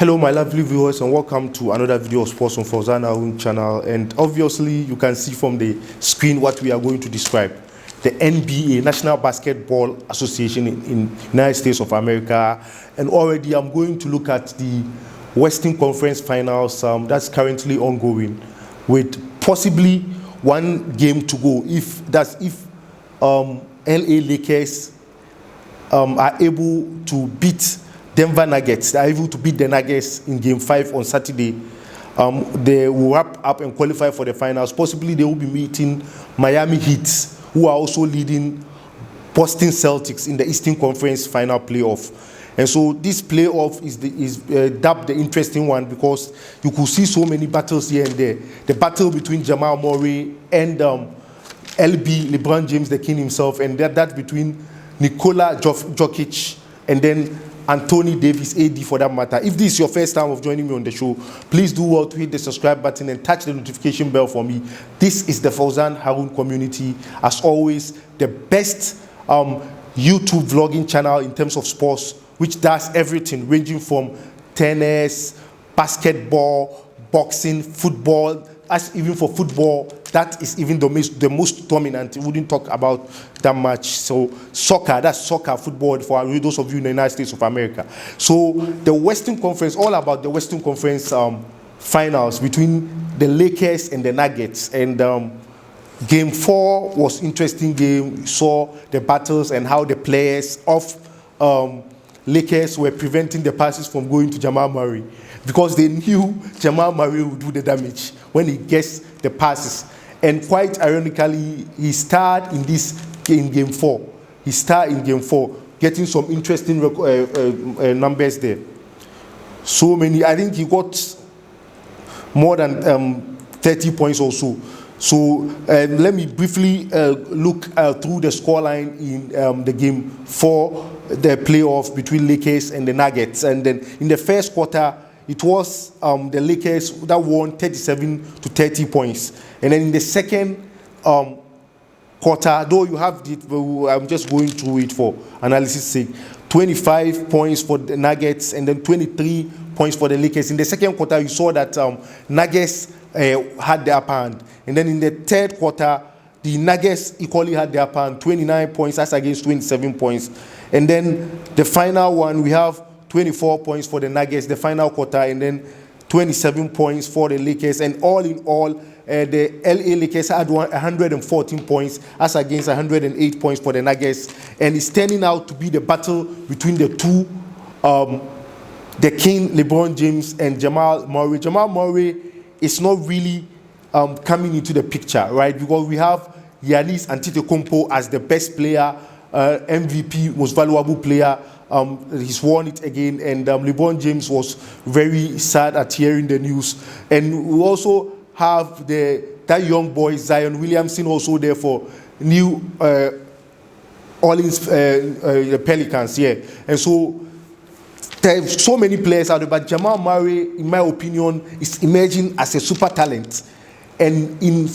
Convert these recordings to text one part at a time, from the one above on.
Hello, my lovely viewers, and welcome to another video of Sports on Fauzan Harun channel. And obviously, you can see from the screen what we are going to describe. The NBA, National Basketball Association in United States of America. And already I'm going to look at the Western Conference Finals that's currently ongoing, with possibly one game to go. If LA Lakers are able to beat Denver Nuggets, they are able to beat the Nuggets in Game 5 on Saturday, they will wrap up and qualify for the finals. Possibly they will be meeting Miami Heat, who are also leading Boston Celtics in the Eastern Conference Final playoff. And so this playoff is dubbed the interesting one because you could see so many battles here and there. The battle between Jamal Murray and LB, LeBron James, the king himself, and that between Nikola Jokic and then Anthony Davis, AD for that matter. If this is your first time of joining me on the show, please do well to hit the subscribe button and touch the notification bell for me. This is the Fauzan Harun community. As always, the best YouTube vlogging channel in terms of sports, which does everything ranging from tennis, basketball, boxing, football. As even for football, that is even the most dominant. We wouldn't talk about that much. So soccer, that's soccer, football for those of you in the United States of America. So the Western Conference, all about the Western Conference finals between the Lakers and the Nuggets. And Game 4 was interesting game. You saw the battles and how the players of Lakers were preventing the passes from going to Jamal Murray because they knew Jamal Murray would do the damage when he gets the passes. And quite ironically, he starred in Game 4. He starred in Game 4, getting some interesting numbers there. So many, I think he got more than 30 points or so. So let me briefly look through the scoreline in the Game 4, the playoff between Lakers and the Nuggets. And then in the first quarter, it was the Lakers that won 37-30 points. And then in the second quarter, though you have it, I'm just going through it for analysis' sake, 25 points for the Nuggets and then 23 points for the Lakers. In the second quarter, you saw that Nuggets had the upper hand. And then in the third quarter, the Nuggets equally had the upper hand, 29 points as against 27 points. And then the final one, we have 24 points for the Nuggets, the final quarter, and then 27 points for the Lakers. And all in all, the LA Lakers had 114 points as against 108 points for the Nuggets. And it's turning out to be the battle between the two, the king, LeBron James, and Jamal Murray. Jamal Murray is not really coming into the picture, right? Because we have Giannis Antetokounmpo as the best player, MVP, most valuable player. He's won it again, and LeBron James was very sad at hearing the news. And we also have that young boy Zion Williamson also there for New Orleans, the Pelicans, yeah. And so there's so many players out there, but Jamal Murray, in my opinion, is emerging as a super talent. And in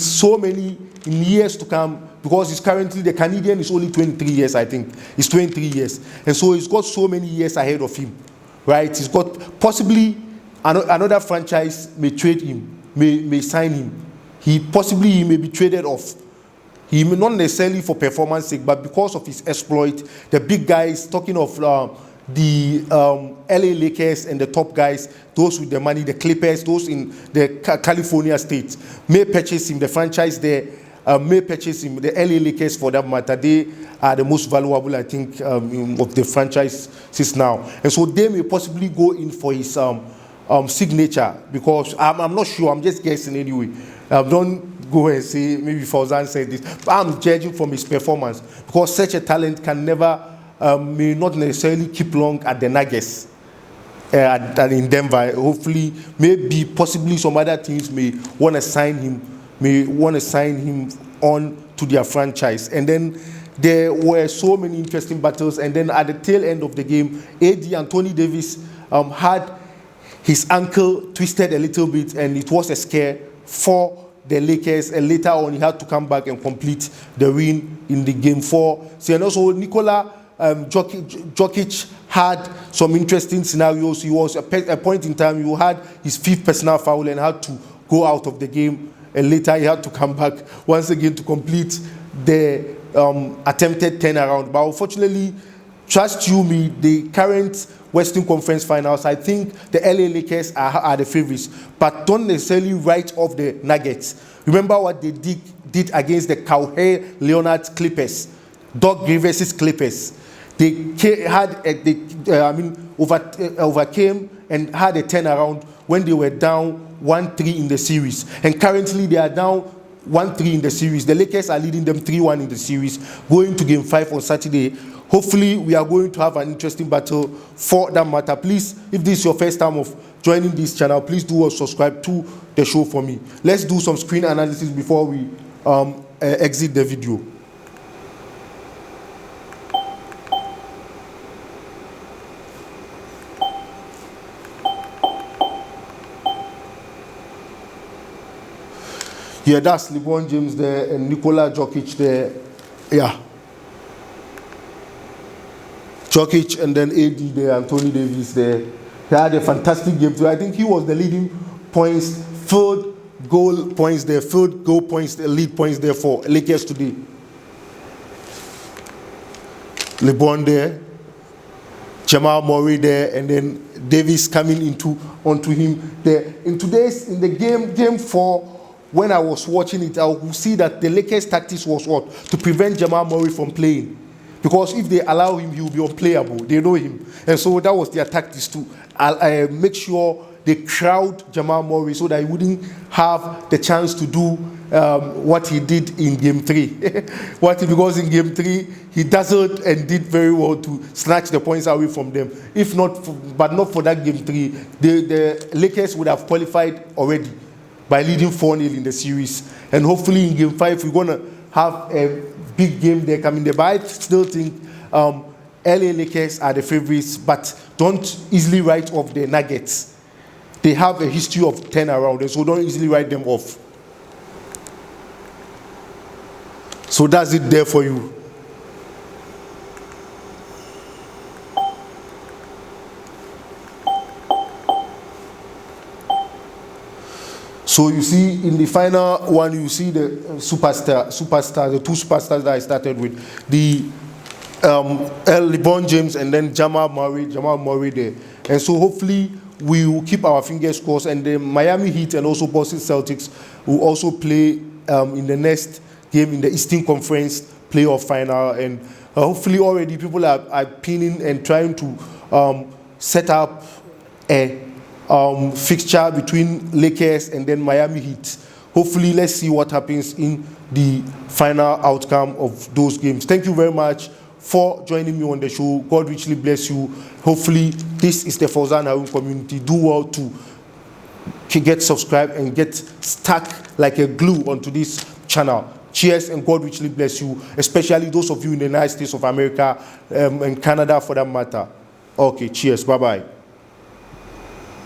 years to come, because he's currently, the Canadian is only 23 years, I think. He's 23 years. And so he's got so many years ahead of him, right? He's got possibly another franchise may trade him, may sign him. He may be traded off. He may not necessarily for performance sake, but because of his exploit, the big guys, talking of the LA Lakers and the top guys, those with the money, the Clippers, those in the California state, may purchase him. The franchise there may purchase him. The LA Lakers, for that matter, they are the most valuable, I think, of the franchises now. And so they may possibly go in for his signature, because I'm not sure, I'm just guessing anyway. Don't go and say, maybe Fauzan said this, but I'm judging from his performance, because such a talent can never, may not necessarily keep long at the Nuggets and in Denver. Hopefully, maybe, possibly some other teams may want to sign him on to their franchise. And then there were so many interesting battles. And then at the tail end of the game, Anthony Davis had his ankle twisted a little bit, and it was a scare for the Lakers. And later on, he had to come back and complete the win in the Game 4. So, and also Nikola Jokic had some interesting scenarios. He was a point in time, he had his 5th personal foul and had to go out of the game. And later he had to come back once again to complete the attempted turnaround. But unfortunately, trust you me, the current Western Conference Finals, I think the LA Lakers are the favorites. But don't necessarily write off the Nuggets. Remember what they did against the Kawhi Leonard Clippers, Doc Rivers' Clippers. They overcame and had a turnaround when they were down 1-3 in the series. And currently they are down 1-3 in the series. The Lakers are leading them 3-1 in the series, going to Game 5 on Saturday. Hopefully, we are going to have an interesting battle for that matter. Please, if this is your first time of joining this channel, please do subscribe to the show for me. Let's do some screen analysis before we exit the video. Yeah, that's LeBron James there and Nikola Jokic there. Yeah. Jokic and then AD there, Anthony Davis there. He had a fantastic game too. I think he was the leading points, third goal points there, the lead points there for Lakers today. LeBron there, Jamal Murray there, and then Davis coming onto him there. In the game 4, when I was watching it, I could see that the Lakers' tactics was what? To prevent Jamal Murray from playing. Because if they allow him, he will be unplayable. They know him. And so that was their tactics to make sure they crowd Jamal Murray so that he wouldn't have the chance to do what he did in Game 3. Because in Game 3, he dazzled and did very well to snatch the points away from them. But not for that Game 3, the Lakers would have qualified already by leading 4-0 in the series. And hopefully in Game 5, we're going to have a big game there coming there. But I still think LA Lakers are the favorites, but don't easily write off the Nuggets. They have a history of turnaround, and so don't easily write them off. So that's it there for you. So you see in the final one, you see the the two superstars that I started with, the LeBron James and then Jamal Murray there. And so hopefully we will keep our fingers crossed, and the Miami Heat and also Boston Celtics will also play in the next game in the Eastern Conference playoff final. And hopefully already people are pinning and trying to set up a fixture between Lakers and then Miami Heat. Hopefully, let's see what happens in the final outcome of those games. Thank you very much for joining me on the show. God richly bless you. Hopefully, this is the Fauzan Harun community. Do well to get subscribed and get stuck like a glue onto this channel. Cheers, and God richly bless you, especially those of you in the United States of America and Canada for that matter. Okay, cheers. Bye-bye.